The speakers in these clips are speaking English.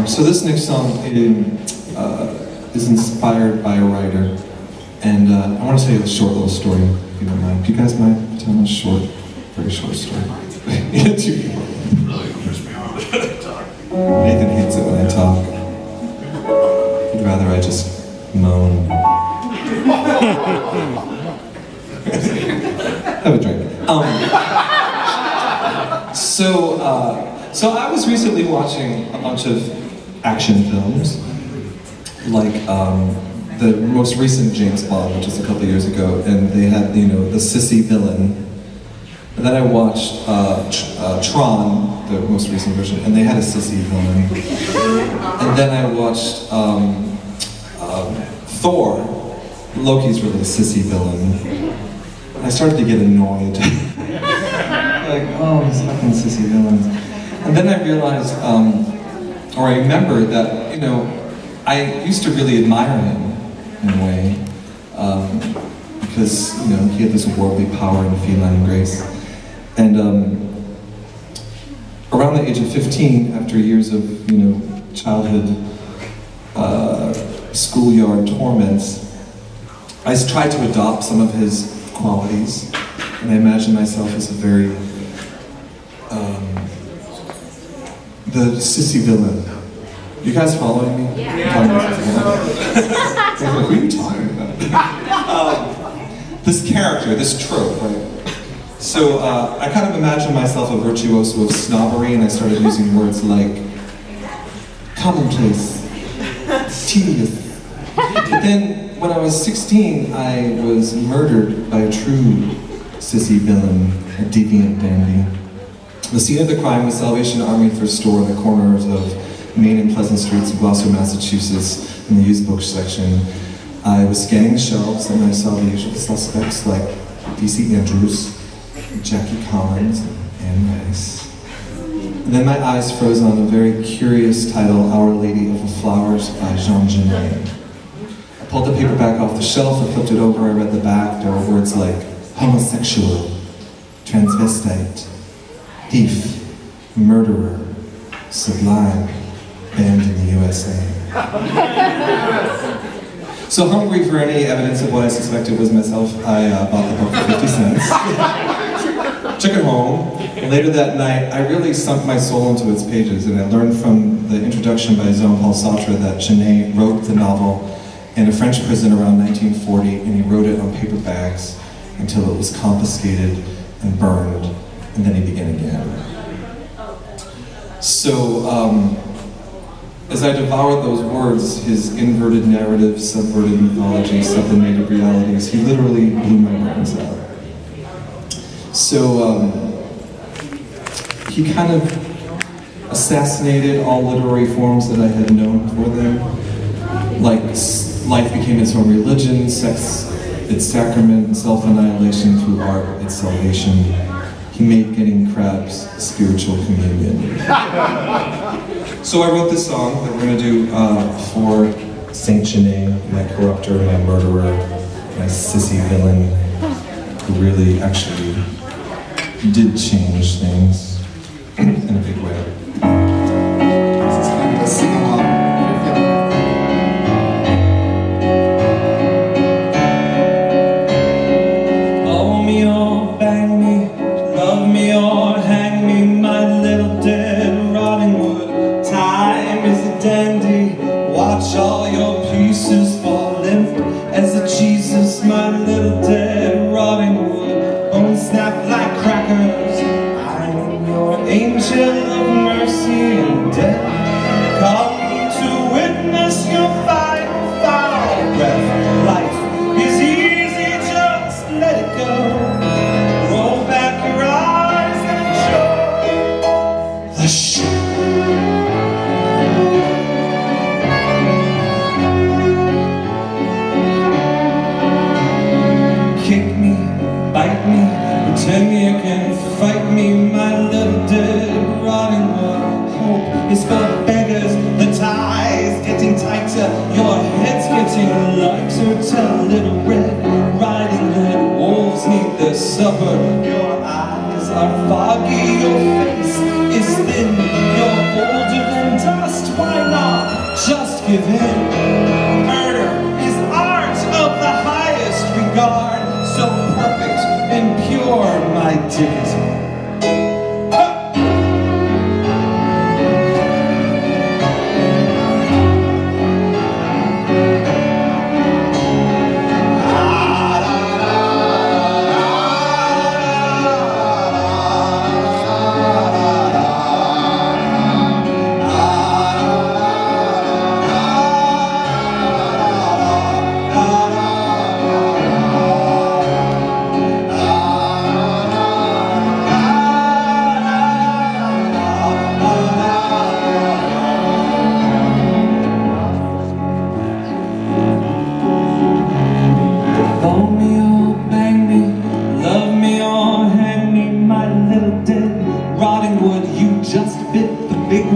So this next song is inspired by a writer, and I want to tell you a short little story, if you don't mind. Do you guys mind telling a short, very short story? Yeah, too short. Nathan hates it when I talk. He'd rather I just moan. Have a drink. So I was recently watching a bunch of action films, like the most recent James Bond, which is a couple years ago, and they had, you know, the sissy villain. And then I watched Tron, the most recent version, and they had a sissy villain. And then I watched Thor. Loki's really a sissy villain. And I started to get annoyed. Like, oh, these fucking sissy villains. And then I realized, or I remembered that, you know, I used to really admire him in a way, because, you know, he had this worldly power and feline grace. And around the age of 15, after years of, you know, childhood schoolyard torments, I tried to adopt some of his qualities, and I imagined myself as a very the sissy villain. You guys following me? Yeah. Like, what are you talking about? This character, this trope, right? So I kind of imagined myself a virtuoso of snobbery, and I started using words like commonplace, tedious. But then, when I was 16, I was murdered by a true sissy villain, a deviant dandy. The scene of the crime was Salvation Army Thrift Store on the corners of Main and Pleasant Streets in Gloucester, Massachusetts, in the used book section. I was scanning the shelves and I saw the usual suspects like D.C. Andrews, Jackie Collins, and Anne Rice. And then my eyes froze on a very curious title, Our Lady of the Flowers by Jean Genet. I pulled the paperback off the shelf, I flipped it over, I read the back. There were words like homosexual, transvestite, thief, murderer, sublime, banned in the USA. So hungry for any evidence of what I suspected was myself, I bought the book for 50 cents. Took it home, and later that night, I really sunk my soul into its pages, and I learned from the introduction by Jean-Paul Sartre that Genet wrote the novel in a French prison around 1940, and he wrote it on paper bags until it was confiscated and burned, and then he began again. So, as I devoured those words, his inverted narrative, subverted mythology, sublimated realities, he literally blew my brains out. So, he kind of assassinated all literary forms that I had known for them. Like, life became its own religion, sex its sacrament, and self-annihilation through art its salvation. He made getting crabs spiritual communion. So I wrote this song that we're going to do for Saint Genet, my corrupter, my murderer, my sissy villain, who really actually did change things in a big way. This is kind of a sing-along. Owe me or bang me, love me or hang me, my little dead rotting wood. Time is a dandy, watch all your pieces fall limp as a Jesus, my little dead rotting wood. Bones snap like crackers, I'm your angel of mercy and death. Come to witness your final foul breath. Life is easy, just let it go. Roll back your eyes and enjoy the show. Kick me, bite me, pretend you can fight me, my little dead rotting wood. Hope is for beggars, the tie's getting tighter, your head's getting lighter. Tell little Red Riding Hood, wolves need their supper. Your eyes are foggy, your face is thin, your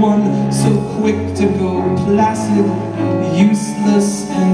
one so quick to go placid, useless and